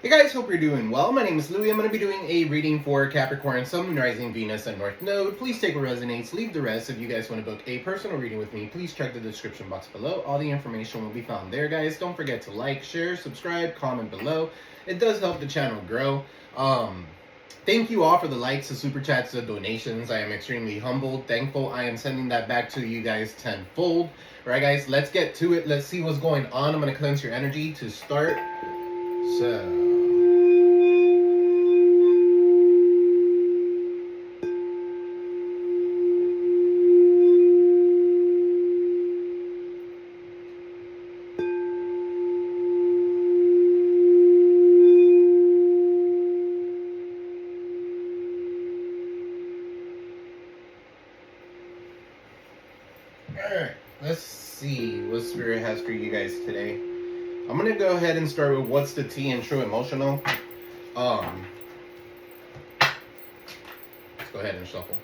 Hey guys, hope you're doing well. My name is Louie. I'm going to be doing a reading for Capricorn, Sun, Moon, Rising, Venus, and North Node. Please take what resonates, leave the rest. If you guys want to book a personal reading with me, please check the description box below. All the information will be found there, guys. Don't forget to like, share, subscribe, comment below. It does help the channel grow. Thank you all for the likes, the super chats, the donations. I am extremely humbled, thankful. I am sending that back to you guys tenfold. All right, guys, let's get to it. Let's see what's going on. I'm going to cleanse your energy to start. So... Alright, let's see what Spirit has for you guys today. I'm going to go ahead and start with what's the T in true emotional. Let's go ahead and shuffle.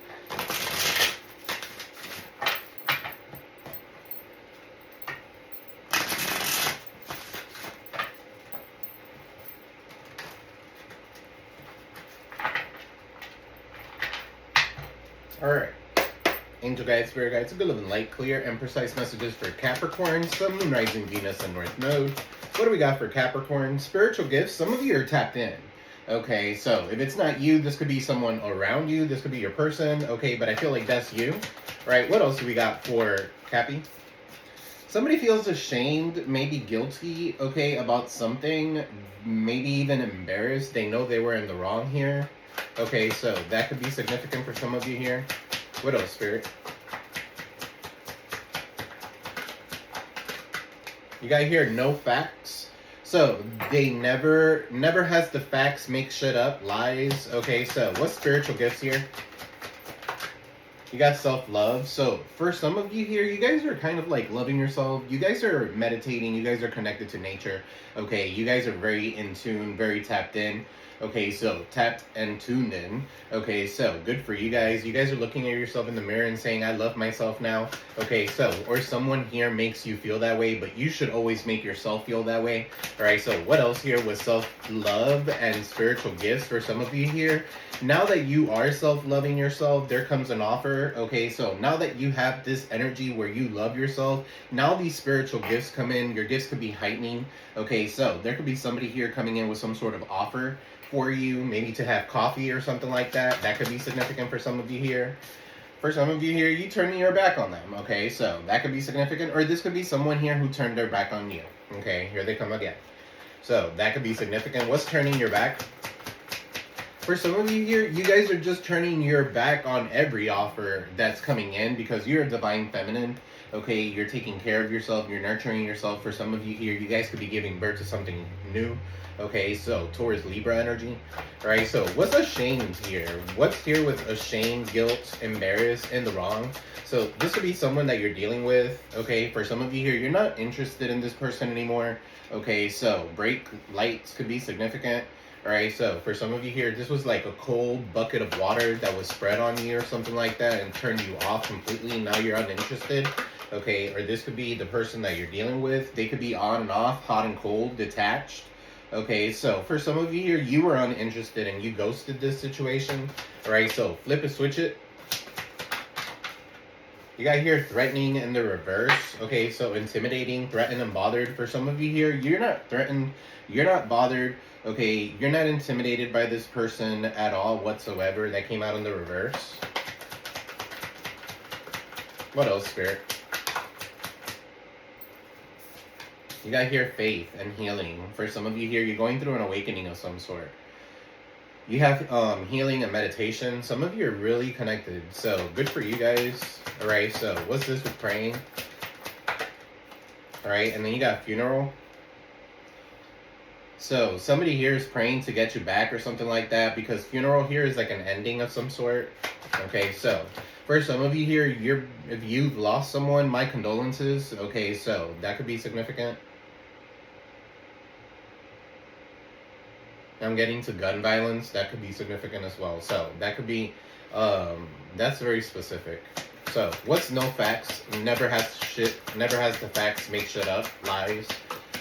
Alright. Angel guides, spirit guides, good living light, clear and precise messages for Capricorn, Sun, Moon, Rising, Venus, and North Node. What do we got for Capricorn? Spiritual gifts. Some of you are tapped in. Okay, so if it's not you, this could be someone around you. This could be your person. Okay, but I feel like that's you. Right, what else do we got for Cappy? Somebody feels ashamed, maybe guilty, okay, about something. Maybe even embarrassed. They know they were in the wrong here. Okay, so that could be significant for some of you here. What else, Spirit? You got here, no facts. So, they never has the facts, make shit up, lies. Okay, so what's spiritual gifts here? You got self-love. So, for some of you here, you guys are kind of like loving yourself. You guys are meditating. You guys are connected to nature. Okay, you guys are very in tune, very tapped in. Okay, so tapped and tuned in. Okay, so good for you guys. You guys are looking at yourself in the mirror and saying, I love myself now. Okay, so, or someone here makes you feel that way, but you should always make yourself feel that way. All right, so what else here with self-love and spiritual gifts for some of you here? Now that you are self-loving yourself, there comes an offer. Okay, so now that you have this energy where you love yourself, now these spiritual gifts come in. Your gifts could be heightening. Okay, so there could be somebody here coming in with some sort of offer for you, maybe to have coffee or something like that. That could be significant for some of you here. For some of you here, you turning your back on them. Okay, so that could be significant. Or this could be someone here who turned their back on you. Okay, here they come again. So that could be significant. What's turning your back? For some of you here, you guys are just turning your back on every offer that's coming in because you're a divine feminine. Okay, you're taking care of yourself, you're nurturing yourself. For some of you here, you guys could be giving birth to something new. Okay, so towards Libra energy. All right, so what's ashamed here? What's here with ashamed, guilt, embarrassed, and the wrong? So this could be someone that you're dealing with. Okay, for some of you here, you're not interested in this person anymore. Okay, so brake lights could be significant. All right, so for some of you here, this was like a cold bucket of water that was spread on you or something like that and turned you off completely. Now you're uninterested. Okay, or this could be the person that you're dealing with. They could be on and off, hot and cold, detached. Okay, so for some of you here, you were uninterested and you ghosted this situation. All right, so flip it, switch it. You got here threatening in the reverse. Okay, so intimidating, threatened, and bothered. For some of you here, you're not threatened, you're not bothered. Okay, you're not intimidated by this person at all whatsoever. That came out in the reverse. What else, Spirit? You got here faith and healing. For some of you here, you're going through an awakening of some sort. You have healing and meditation. Some of you are really connected. So good for you guys. All right, so what's this with praying? All right, and then you got funeral. So somebody here is praying to get you back or something like that because funeral here is like an ending of some sort. Okay, so for some of you here, if you've lost someone, my condolences. Okay, so that could be significant. I'm getting to gun violence. That could be significant as well. So that could be, that's very specific. So what's no facts? Never has the facts, make shit up, lies.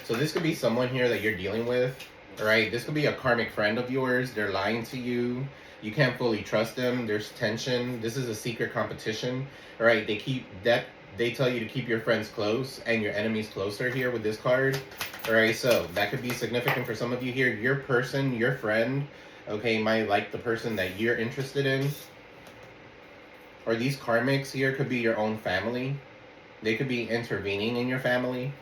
So this could be someone here that you're dealing with. All right, this could be a karmic friend of yours. They're lying to you. You can't fully trust them. There's tension. This is a secret competition. All right, they tell you to keep your friends close and your enemies closer here with this card. All right, so that could be significant for some of you here. Your person, your friend, okay, might like the person that you're interested in. Or these karmics here could be your own family. They could be intervening in your family.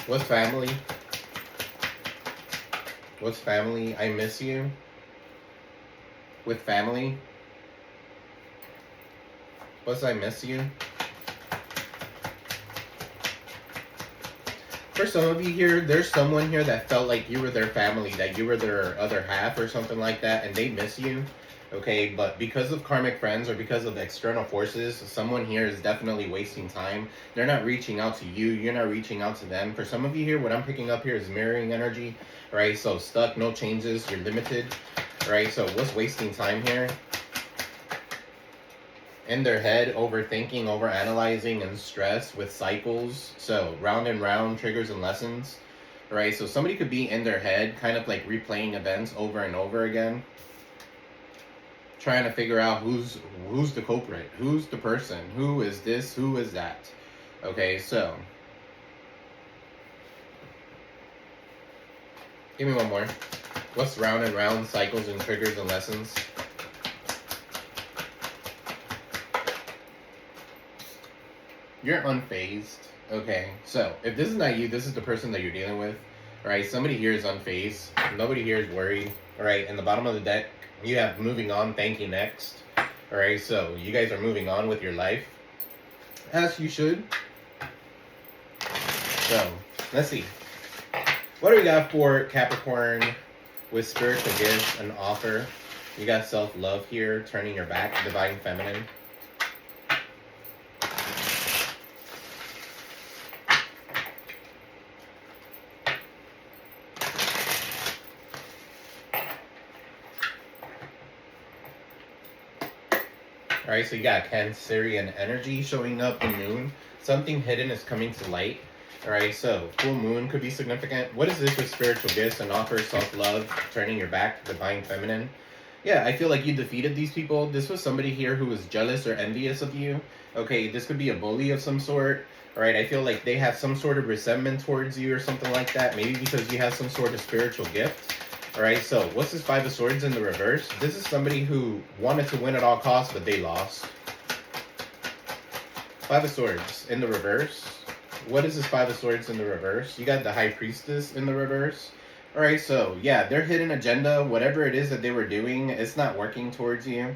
What's family? What's family? I miss you. With family. What's I miss you? For some of you here, there's someone here that felt like you were their family, that you were their other half or something like that, and they miss you. Okay, but because of karmic friends or because of external forces, someone here is definitely wasting time. They're not reaching out to you. You're not reaching out to them. For some of you here, what I'm picking up here is mirroring energy, right? So stuck, no changes, you're limited, right? So what's wasting time here? In their head, overthinking, overanalyzing, and stress with cycles. So round and round, triggers and lessons, right? So somebody could be in their head, kind of like replaying events over and over again, trying to figure out who's the culprit, who's the person, who is this, who is that. Okay, so give me one more. What's round and round, cycles and triggers and lessons? You're unfazed. Okay, so if this is not you, this is the person that you're dealing with. All right, somebody here is unfazed. Nobody here is worried. All right, in the bottom of the deck, you have moving on, thank you, next. All right, so you guys are moving on with your life, as you should. So let's see. What do we got for Capricorn with spiritual gifts and offer? You got self-love here, turning your back, divine feminine. Alright, so you got Cancerian energy showing up in moon. Something hidden is coming to light. Alright, so full moon could be significant. What is this with spiritual gifts and offer, self-love, turning your back, divine feminine? Yeah, I feel like you defeated these people. This was somebody here who was jealous or envious of you. Okay, this could be a bully of some sort. Alright, I feel like they have some sort of resentment towards you or something like that. Maybe because you have some sort of spiritual gift. Alright, so what's this Five of Swords in the reverse? This is somebody who wanted to win at all costs, but they lost. Five of Swords in the reverse. What is this Five of Swords in the reverse? You got the High Priestess in the reverse. Alright, so yeah, their hidden agenda, whatever it is that they were doing, it's not working towards you.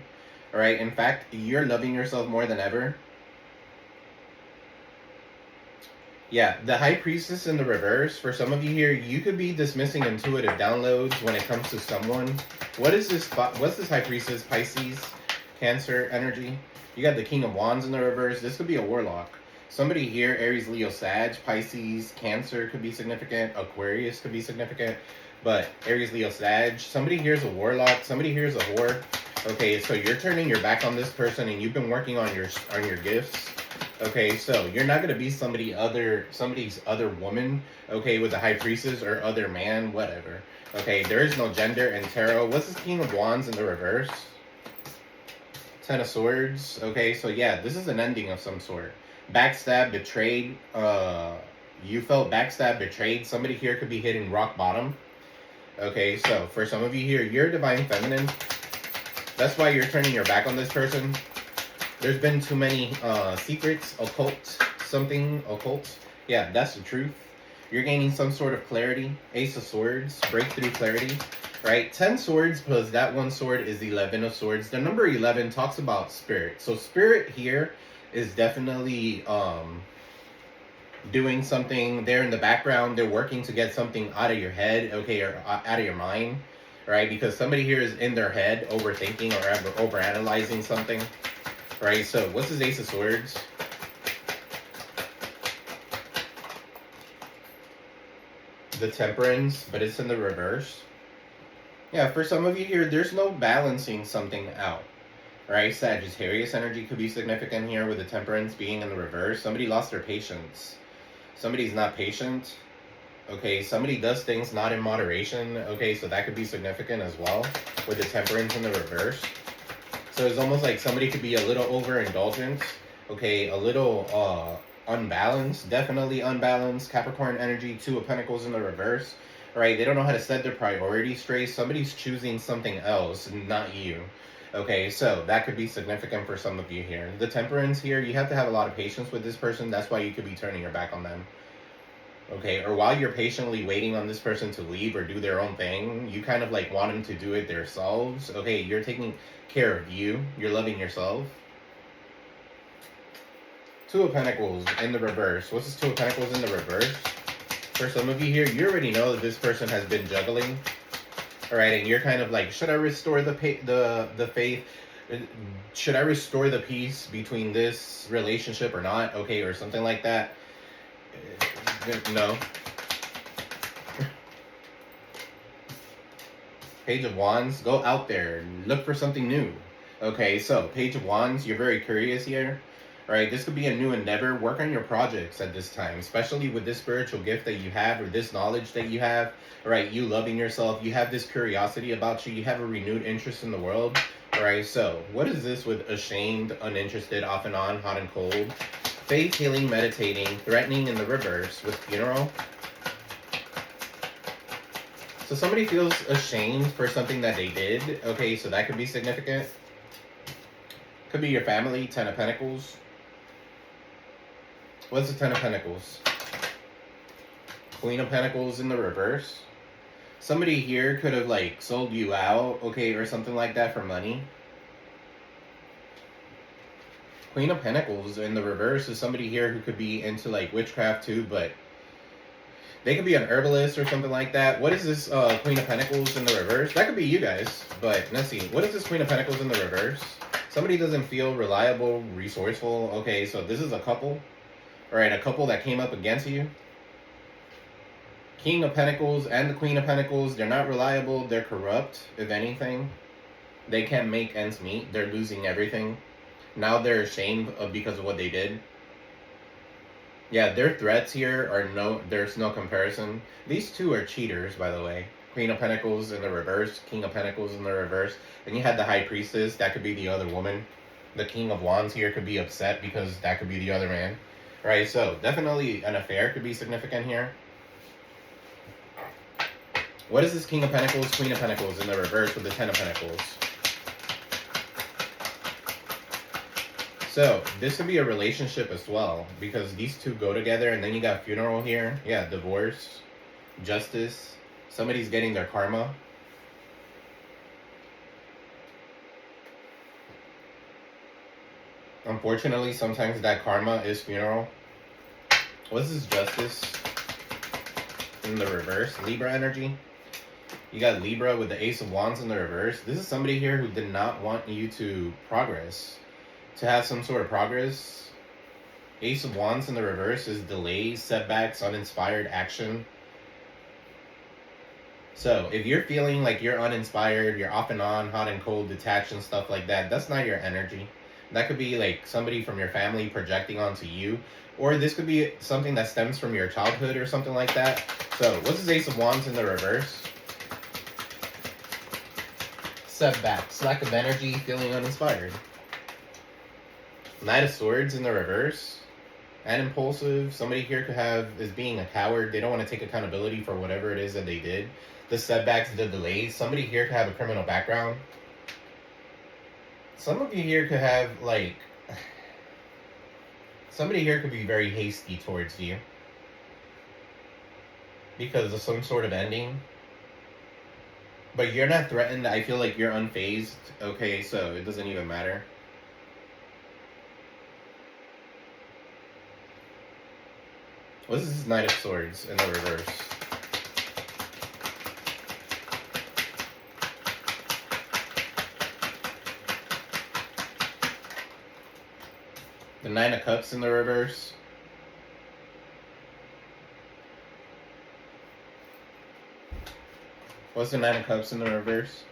Alright, in fact, you're loving yourself more than ever. Yeah, the High Priestess in the reverse, for some of you here, you could be dismissing intuitive downloads when it comes to someone. What is this? What's this High Priestess? Pisces, Cancer energy. You got the King of Wands in the reverse. This could be a warlock. Somebody here, Aries, Leo, Sag, Pisces, Cancer could be significant. Aquarius could be significant. But Aries, Leo, Sag. Somebody here is a warlock. Somebody here is a whore. Okay, so you're turning your back on this person and you've been working on your gifts. Okay, so you're not gonna be somebody's other woman, okay, with a High Priestess or other man, whatever. Okay, there is no gender in tarot. What's this King of Wands in the reverse? Ten of Swords. Okay, so yeah, this is an ending of some sort. Backstab, betrayed. You felt backstab, betrayed. Somebody here could be hitting rock bottom. Okay, so for some of you here, you're divine feminine. That's why you're turning your back on this person. There's been too many secrets, occult. Yeah, that's the truth. You're gaining some sort of clarity. Ace of Swords, breakthrough clarity, right? 10 swords plus that one sword is 11 of swords. The number 11 talks about spirit. So spirit here is definitely doing something. They're in the background. They're working to get something out of your head, okay, or out of your mind, right? Because somebody here is in their head overthinking or overanalyzing something. Right, so what's his Ace of Swords? The Temperance, but it's in the reverse. Yeah, for some of you here, there's no balancing something out. Right, Sagittarius energy could be significant here with the Temperance being in the reverse. Somebody lost their patience. Somebody's not patient. Okay, somebody does things not in moderation. Okay, so that could be significant as well with the Temperance in the reverse. So it's almost like somebody could be a little overindulgent. Okay, a little unbalanced, definitely unbalanced. Capricorn energy, Two of Pentacles in the reverse. Right, they don't know how to set their priorities straight. Somebody's choosing something else, not you. Okay, so that could be significant for some of you here. The Temperance here, you have to have a lot of patience with this person. That's why you could be turning your back on them. Okay, or while you're patiently waiting on this person to leave or do their own thing, you kind of like want them to do it themselves. Okay, you're taking care of you. You're loving yourself. Two of Pentacles in the reverse. What's this Two of Pentacles in the reverse? For some of you here, you already know that this person has been juggling. All right, and you're kind of like, should I restore the faith? Should I restore the peace between this relationship or not? Okay, or something like that. No. Page of Wands, go out there, look for something new. Okay, so Page of Wands, you're very curious here. All right, this could be a new endeavor. Work on your projects at this time, especially with this spiritual gift that you have or this knowledge that you have. All right, you loving yourself, you have this curiosity about you, you have a renewed interest in the world. All right, so what is this with ashamed, uninterested, off and on, hot and cold? Faith, healing, meditating, threatening in the reverse with funeral. So somebody feels ashamed for something that they did. Okay, so that could be significant. Could be your family, Ten of Pentacles. What's the Ten of Pentacles? Queen of Pentacles in the reverse. Somebody here could have like sold you out, okay, or something like that for money. Queen of Pentacles in the reverse is somebody here who could be into like witchcraft too, but they could be an herbalist or something like that. What is this Queen of Pentacles in the reverse? That could be you guys, but let's see. What is this Queen of Pentacles in the reverse? Somebody doesn't feel reliable, resourceful. Okay, so this is a couple. All right, a couple that came up against you. King of Pentacles and the Queen of Pentacles, they're not reliable. They're corrupt, if anything. They can't make ends meet. They're losing everything. Now they're ashamed because of what they did. Yeah, their threats here are there's no comparison. These two are cheaters, by the way. Queen of Pentacles in the reverse, King of Pentacles in the reverse. Then you had the High Priestess, that could be the other woman. The King of Wands here could be upset because that could be the other man. Right, so definitely an affair could be significant here. What is this King of Pentacles, Queen of Pentacles in the reverse with the Ten of Pentacles? So, this could be a relationship as well, because these two go together, and then you got funeral here. Yeah, divorce, justice. Somebody's getting their karma. Unfortunately, sometimes that karma is funeral. What's this justice in the reverse? Libra energy. You got Libra with the Ace of Wands in the reverse. This is somebody here who did not want you to progress. To have some sort of progress. Ace of Wands in the reverse is delays, setbacks, uninspired action. So if you're feeling like you're uninspired, you're off and on, hot and cold, detached and stuff like that, that's not your energy. That could be like somebody from your family projecting onto you. Or this could be something that stems from your childhood or something like that. So what's this Ace of Wands in the reverse? Setbacks, lack of energy, feeling uninspired. Knight of Swords in the reverse. And impulsive. Somebody here is being a coward. They don't want to take accountability for whatever it is that they did. The setbacks, the delays. Somebody here could have a criminal background. Some of you here could have like... Somebody here could be very hasty towards you. Because of some sort of ending. But you're not threatened. I feel like you're unfazed. Okay, so it doesn't even matter. What is this Knight of Swords in the reverse? The Nine of Cups in the reverse. What's the Nine of Cups in the reverse?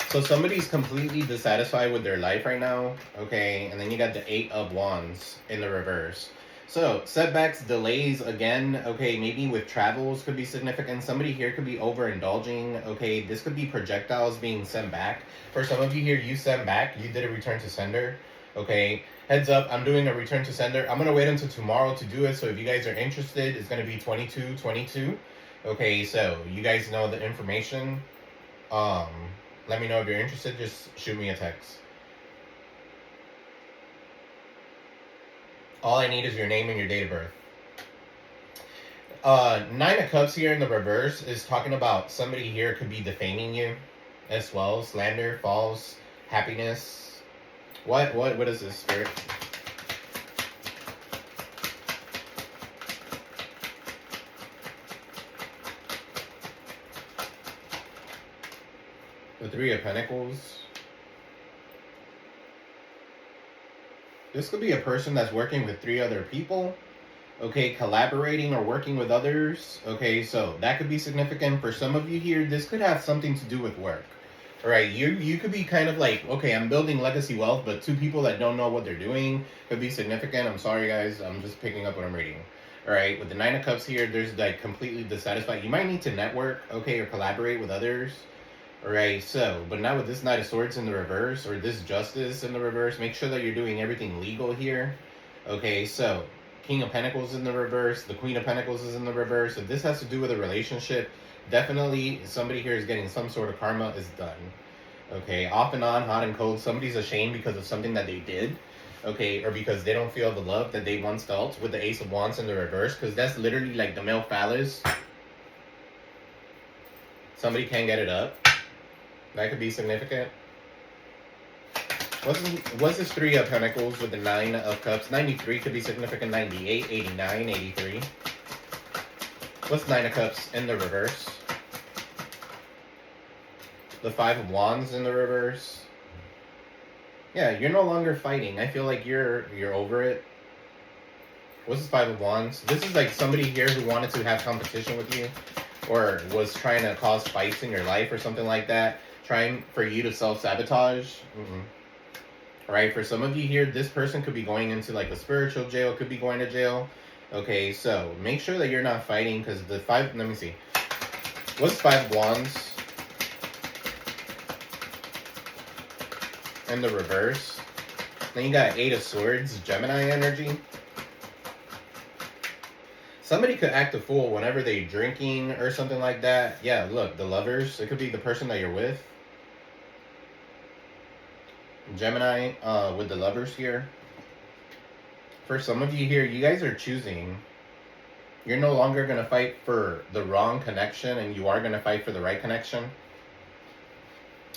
So somebody's completely dissatisfied with their life right now. Okay, and then you got the Eight of Wands in the reverse. So, setbacks, delays, again, okay, maybe with travels could be significant. Somebody here could be overindulging, okay, this could be projectiles being sent back. For some of you here, you sent back, you did a return to sender, okay. Heads up, I'm doing a return to sender. I'm going to wait until tomorrow to do it, so if you guys are interested, it's going to be 2222. Okay, so you guys know the information. Let me know if you're interested, just shoot me a text. All I need is your name and your date of birth. Nine of Cups here in the reverse is talking about somebody here could be defaming you as well. Slander, false, happiness. What is this, Spirit? The Three of Pentacles. This could be a person that's working with 3 other people. Okay, collaborating or working with others. Okay, so that could be significant. For some of you here, this could have something to do with work. All right, you could be kind of like, okay, I'm building legacy wealth, but 2 people that don't know what they're doing could be significant. I'm sorry, guys. I'm just picking up what I'm reading. All right, with the Nine of Cups here, there's like completely dissatisfied. You might need to network, okay, or collaborate with others. Alright, so, but now with this Knight of Swords in the reverse, or this Justice in the reverse, make sure that you're doing everything legal here. Okay, so, King of Pentacles in the reverse, the Queen of Pentacles is in the reverse. If this has to do with a relationship, definitely somebody here is getting some sort of karma is done. Okay, off and on, hot and cold, somebody's ashamed because of something that they did. Okay, or because they don't feel the love that they once felt with the Ace of Wands in the reverse, because that's literally like the male phallus. Somebody can't get it up. That could be significant. What's this Three of Pentacles with the Nine of Cups? 93 could be significant. 98, 89, 83. What's Nine of Cups in the reverse? The Five of Wands in the reverse. Yeah, you're no longer fighting. I feel like you're over it. What's this Five of Wands? This is like somebody here who wanted to have competition with you, or was trying to cause fights in your life or something like that. Trying for you to self-sabotage. Right, for some of you here, this person could be going into like a spiritual jail, could be going to jail. Okay, so make sure that you're not fighting, because the let me see. What's Five of Wands? In the reverse. Then you got Eight of Swords, Gemini energy. Somebody could act a fool whenever they're drinking or something like that. Yeah, look, the Lovers. It could be the person that you're with. Gemini with the Lovers here. For some of you here, you guys are choosing. You're no longer going to fight for the wrong connection, and you are going to fight for the right connection.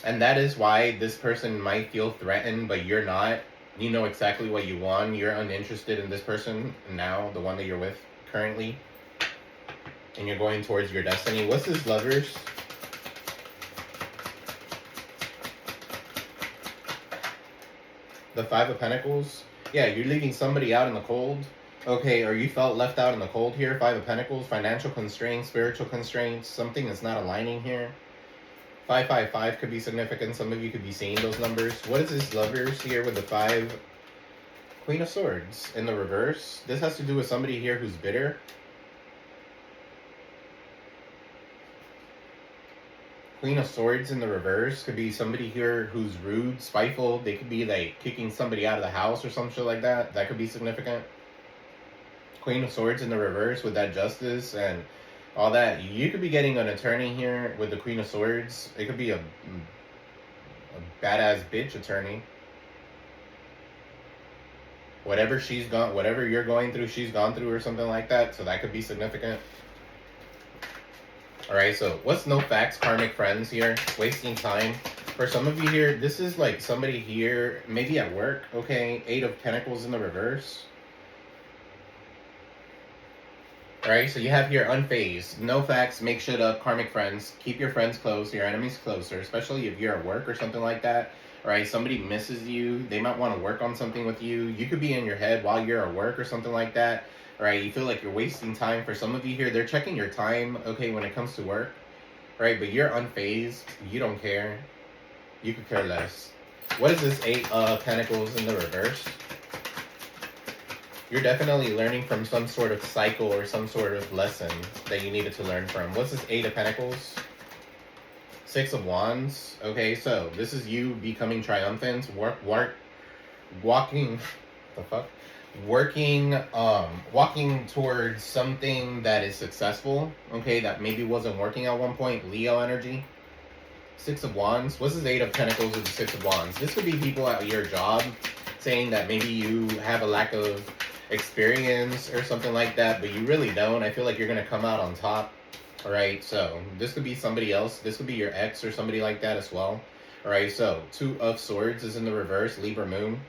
And that is why this person might feel threatened, but you're not. You know exactly what you want. You're uninterested in this person now, the one that you're with currently. And you're going towards your destiny. What's this Lovers? The Five of Pentacles. Yeah, you're leaving somebody out in the cold. Okay, or you felt left out in the cold here. Five of Pentacles. Financial constraints, spiritual constraints. Something that's not aligning here. 555 could be significant. Some of you could be seeing those numbers. What is this Lovers here with the Five? Queen of Swords in the reverse. This has to do with somebody here who's bitter. Queen of Swords in the reverse could be somebody here who's rude, spiteful. They could be like kicking somebody out of the house or some shit like that. That could be significant. Queen of Swords in the reverse with that Justice and all that. You could be getting an attorney here with the Queen of Swords. It could be a badass bitch attorney. Whatever you're going through, she's gone through or something like that. So that could be significant. Alright, so what's no facts, karmic friends here? Wasting time. For some of you here, this is like somebody here, maybe at work, okay? Eight of Pentacles in the reverse. Alright, so you have here unfazed. No facts, make shit up, karmic friends. Keep your friends close, your enemies closer, especially if you're at work or something like that. Alright, somebody misses you. They might want to work on something with you. You could be in your head while you're at work or something like that. Right, you feel like you're wasting time. For some of you here, they're checking your time, okay, when it comes to work. Right, but you're unfazed. You don't care. You could care less. What is this Eight of Pentacles in the reverse? You're definitely learning from some sort of cycle or some sort of lesson that you needed to learn from. What's this Eight of Pentacles? Six of Wands. Okay, so this is you becoming triumphant, walking the fuck? Walking towards something that is successful, okay, that maybe wasn't working at one point. Leo energy. Six of Wands. What's this Eight of Pentacles with the Six of Wands? This could be people at your job saying that maybe you have a lack of experience or something like that, but you really don't. I feel like you're going to come out on top. All right, so this could be somebody else. This could be your ex or somebody like that as well. All right, so Two of Swords is in the reverse, Libra moon.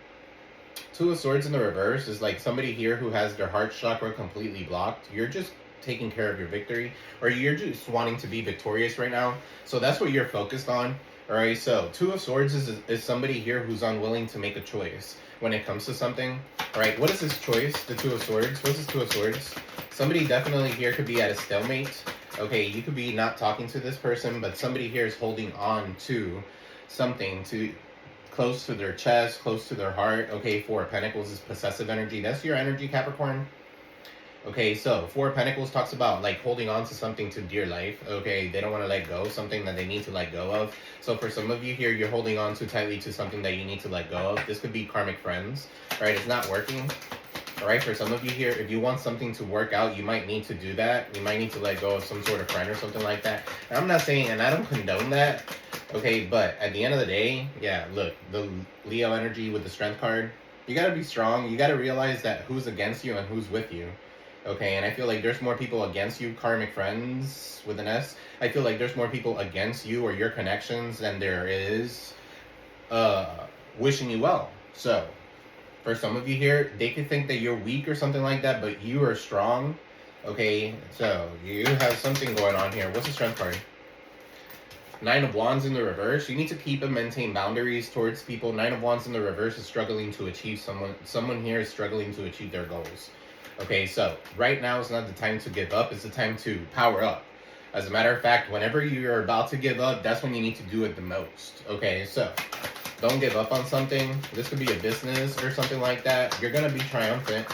Two of Swords in the reverse is like somebody here who has their heart chakra completely blocked. You're just taking care of your victory, or you're just wanting to be victorious right now. So that's what you're focused on. All right, so Two of Swords is somebody here who's unwilling to make a choice when it comes to something. All right, what is this choice? The Two of Swords. What's this Two of Swords? Somebody definitely here could be at a stalemate. Okay, you could be not talking to this person, but somebody here is holding on to something close to their chest, close to their heart. Okay, Four of Pentacles is possessive energy. That's your energy, Capricorn. Okay, so Four of Pentacles talks about like holding on to something to dear life. Okay, they don't want to let go, something that they need to let go of. So for some of you here, you're holding on too tightly to something that you need to let go of. This could be karmic friends, right? It's not working. All right, for some of you here, if you want something to work out, you might need to do that. You might need to let go of some sort of friend or something like that. And I'm not saying, and I don't condone that. Okay, but at the end of the day, yeah, look, the Leo energy with the Strength card, you got to be strong. You got to realize that who's against you and who's with you. Okay, and I feel like there's more people against you, karmic friends with an S. I feel like there's more people against you or your connections than there is wishing you well. So, for some of you here, they could think that you're weak or something like that, but you are strong. Okay, so you have something going on here. What's the Strength card? Nine of Wands in the reverse. You need to keep and maintain boundaries towards people. Nine of Wands in the reverse is struggling to achieve someone here is struggling to achieve their goals. Okay, so right now is not the time to give up. It's the time to power up. As a matter of fact, whenever you're about to give up, that's when you need to do it the most. Okay, so don't give up on something. This could be a business or something like that. You're going to be triumphant.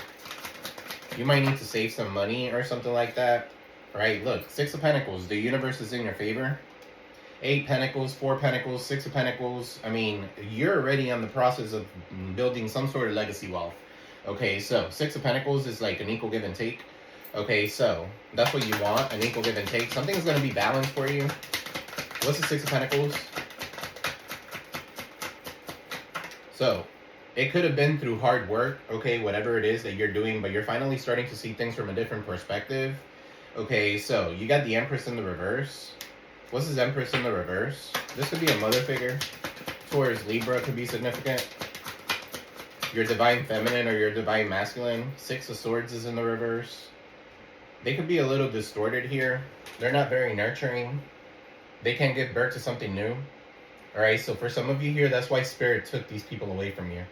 You might need to save some money or something like that. Right, look, Six of Pentacles. The universe is in your favor. Eight Pentacles, Four Pentacles, Six of Pentacles. I mean, you're already on the process of building some sort of legacy wealth. Okay, so Six of Pentacles is like an equal give and take. Okay, so that's what you want, an equal give and take. Something's going to be balanced for you. What's the Six of Pentacles? So, it could have been through hard work, okay, whatever it is that you're doing, but you're finally starting to see things from a different perspective. Okay, so you got the Empress in the reverse. What's this Empress in the reverse? This could be a mother figure. Taurus, Libra could be significant. Your divine feminine or your divine masculine. Six of Swords is in the reverse. They could be a little distorted here. They're not very nurturing. They can't give birth to something new. Alright, so for some of you here, that's why Spirit took these people away from you.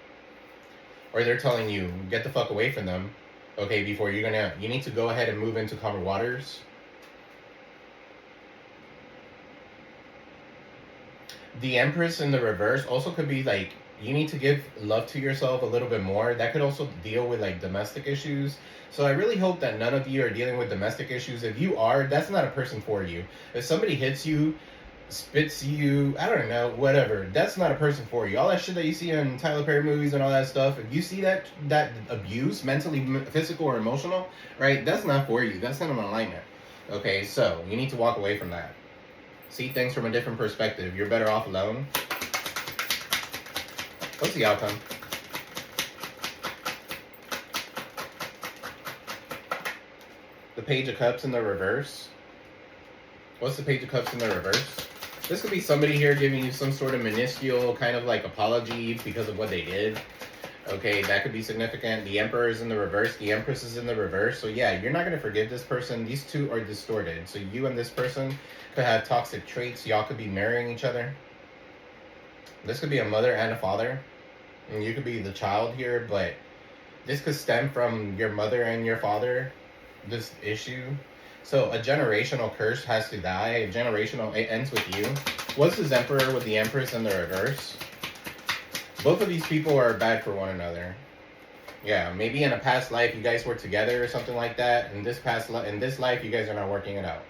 Or they're telling you, get the fuck away from them. Okay, before you need to go ahead and move into calmer waters. The Empress in the reverse also could be like, you need to give love to yourself a little bit more. That could also deal with like domestic issues. So I really hope that none of you are dealing with domestic issues. If you are, that's not a person for you. If somebody hits you, spits you, I don't know, whatever, that's not a person for you. All that shit that you see in Tyler Perry movies and all that stuff, if you see that abuse, mentally, physical, or emotional, right, that's not for you. That's not an alignment. Okay, so you need to walk away from that. See things from a different perspective. You're better off alone. What's the outcome? The Page of Cups in the reverse. What's the Page of Cups in the reverse? This could be somebody here giving you some sort of minuscule kind of like apology because of what they did. Okay, that could be significant. The Emperor is in the reverse. The Empress is in the reverse. So yeah, you're not going to forgive this person. These two are distorted. So you and this person could have toxic traits. Y'all could be marrying each other. This could be a mother and a father. And you could be the child here, but this could stem from your mother and your father, this issue. So a generational curse has to die. It ends with you. What's this Emperor with the Empress in the reverse? Both of these people are bad for one another. Yeah, maybe in a past life you guys were together or something like that. In this life, you guys are not working it out.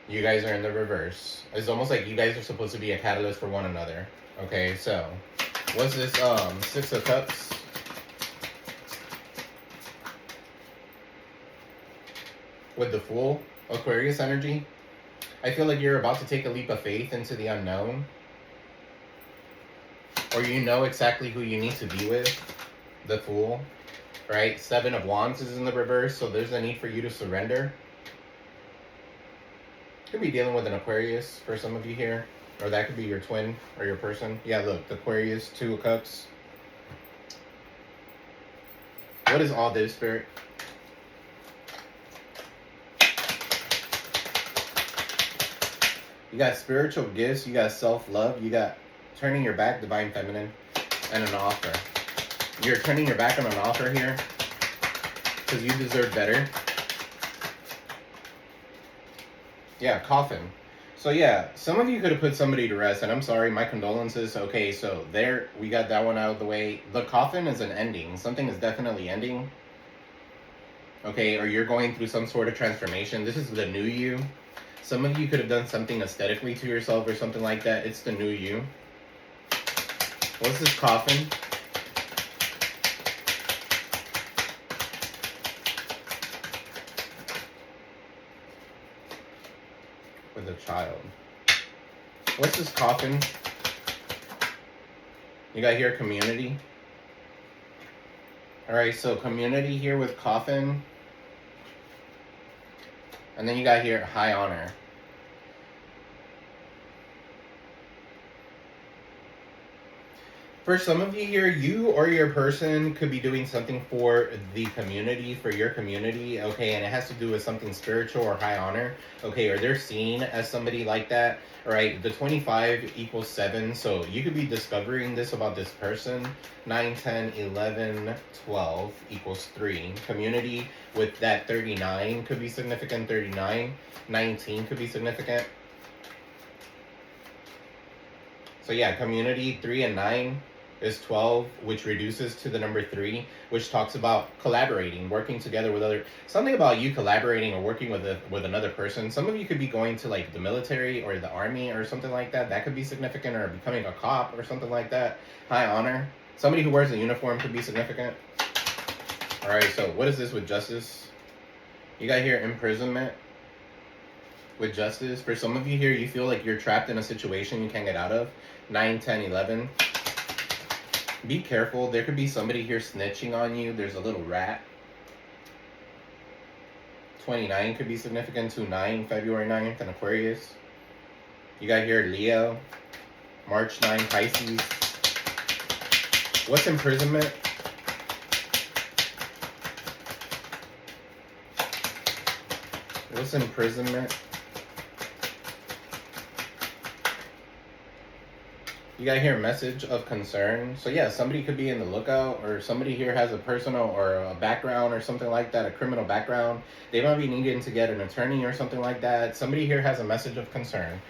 You guys are in the reverse. It's almost like you guys are supposed to be a catalyst for one another. Okay, so what's this? 6 of Cups. With the Fool, Aquarius energy. I feel like you're about to take a leap of faith into the unknown. Or you know exactly who you need to be with. The Fool. Right? 7 of Wands is in the reverse, so there's a need for you to surrender. Could be dealing with an Aquarius for some of you here. Or that could be your twin or your person. Yeah, look, the Aquarius, 2 of Cups. What is all this, Spirit? You got spiritual gifts, you got self-love, you got turning your back, divine feminine, and an offer. You're turning your back on an offer here because you deserve better. Yeah, coffin. So yeah, some of you could have put somebody to rest, and I'm sorry, my condolences. Okay, so there, we got that one out of the way. The coffin is an ending. Something is definitely ending. Okay, or you're going through some sort of transformation. This is the new you. Some of you could have done something aesthetically to yourself or something like that. It's the new you. What's this coffin? With a child. What's this coffin? You got here community. Alright, so community here with coffin. And then you got here high honor. For some of you here, you or your person could be doing something for the community, for your community, okay, and it has to do with something spiritual or high honor, okay, or they're seen as somebody like that, all right? The 25 equals 7, so you could be discovering this about this person. 9, 10, 11, 12 equals 3. Community with that 39 could be significant, 39, 19 could be significant. So yeah, community, 3 and 9 is 12, which reduces to the number 3, which talks about collaborating, working together with other, something about you collaborating or working with another person. Some of you could be going to like the military or the army or something like that. That could be significant, or becoming a cop or something like that. High honor. Somebody who wears a uniform could be significant. All right, so what is this with justice? You got here imprisonment with justice. For some of you here, you feel like you're trapped in a situation you can't get out of. 9, 10, 11. Be careful. There could be somebody here snitching on you. There's a little rat. 29 could be significant. 2-9, February 9th, and Aquarius. You got here Leo. March 9, Pisces. What's imprisonment? What's imprisonment? You got here message of concern. So yeah, somebody could be in the lookout, or somebody here has a personal or a background or something like that, a criminal background. They might be needing to get an attorney or something like that. Somebody here has a message of concern.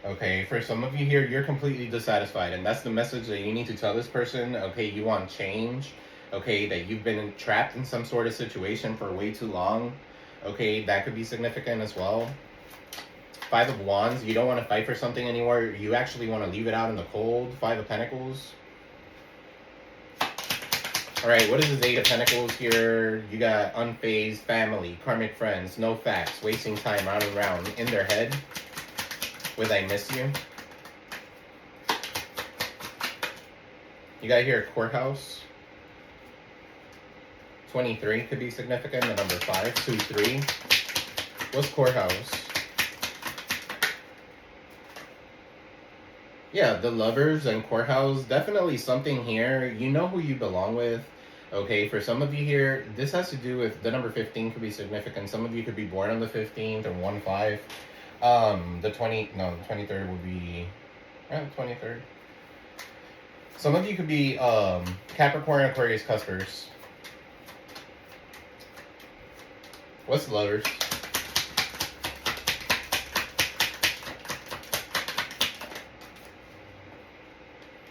Okay, for some of you here, you're completely dissatisfied, and that's the message that you need to tell this person. Okay, you want change. Okay, that you've been trapped in some sort of situation for way too long. Okay, that could be significant as well. 5 of Wands, you don't want to fight for something anymore. You actually want to leave it out in the cold. 5 of Pentacles. Alright, what is this 8 of Pentacles here? You got unfazed, family, karmic friends, no facts, wasting time, round and round, in their head with I miss you. You got here courthouse. 23 could be significant, the number 5, 2, 3. What's courthouse? Yeah, the lovers and courthouse, definitely something here. You know who you belong with. Okay, for some of you here, this has to do with the number 15 could be significant. Some of you could be born on the 15th or 1-5. The 23rd would be, 23rd. Some of you could be Capricorn, Aquarius, Cuspers. What's lovers?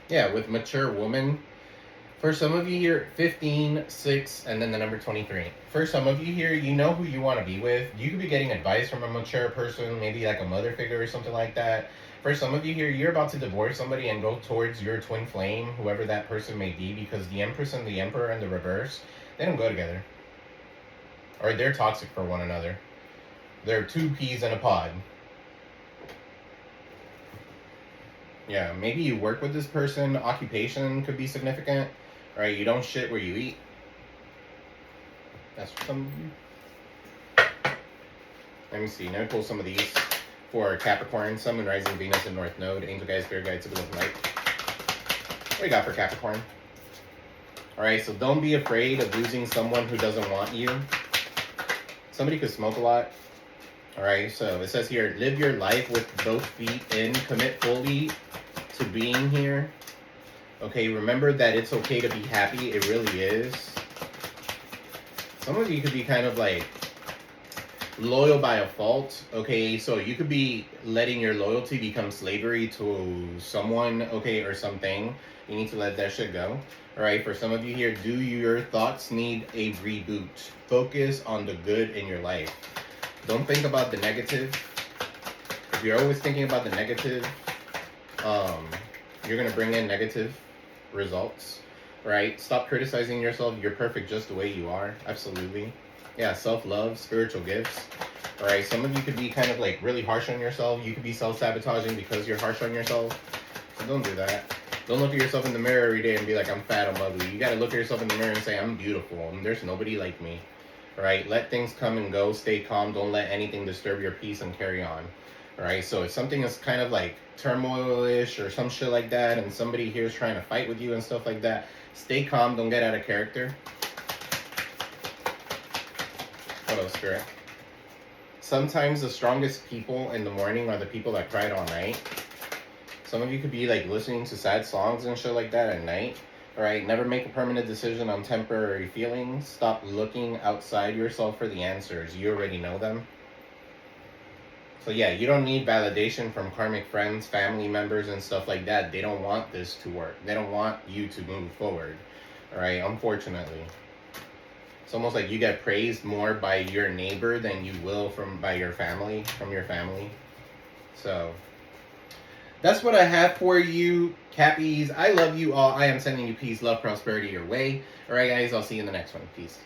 Yeah, with mature woman. For some of you here, 15, 6, and then the number 23. For some of you here, you know who you want to be with. You could be getting advice from a mature person, maybe like a mother figure or something like that. For some of you here, you're about to divorce somebody and go towards your twin flame, whoever that person may be, because the Empress and the Emperor in the reverse, they don't go together. Or they're toxic for one another. They're two peas in a pod. Yeah, maybe you work with this person. Occupation could be significant. Right? You don't shit where you eat. That's for some of you. Let me see. Let me pull some of these for Capricorn, Sun and Rising Venus and North Node, Angel Guides, Spirit Guides, Signal of Light. What do you got for Capricorn? Alright, so don't be afraid of losing someone who doesn't want you. Somebody could smoke a lot. Alright, so it says here, live your life with both feet in, commit fully to being here. Okay, remember that it's okay to be happy. It really is. Some of you could be kind of like loyal by a fault. Okay, so you could be letting your loyalty become slavery to someone, okay, or something. You need to let that shit go. Alright, for some of you here, do your thoughts need a reboot? Focus on the good in your life. Don't think about the negative. If you're always thinking about the negative, you're going to bring in negative results, right? Stop criticizing yourself. You're perfect just the way you are. Absolutely. Yeah, self-love, spiritual gifts. All right, some of you could be kind of like really harsh on yourself. You could be self-sabotaging because you're harsh on yourself. So don't do that. Don't look at yourself in the mirror every day and be like, I'm fat, I'm ugly. You got to look at yourself in the mirror and say, I'm beautiful, and there's nobody like me. All right, let things come and go. Stay calm. Don't let anything disturb your peace and carry on. All right, so if something is kind of like turmoil-ish or some shit like that, and somebody here is trying to fight with you and stuff like that, stay calm. Don't get out of character. What else, Spirit? Sometimes the strongest people in the morning are the people that cried all night. Some of you could be like listening to sad songs and shit like that at night. All right, never make a permanent decision on temporary feelings. Stop looking outside yourself for the answers. You already know them. So yeah, you don't need validation from karmic friends, family members, and stuff like that. They don't want this to work. They don't want you to move forward. All right, unfortunately. It's almost like you get praised more by your neighbor than you will from your family. So that's what I have for you, Cappies. I love you all. I am sending you peace, love, prosperity your way. All right, guys, I'll see you in the next one. Peace.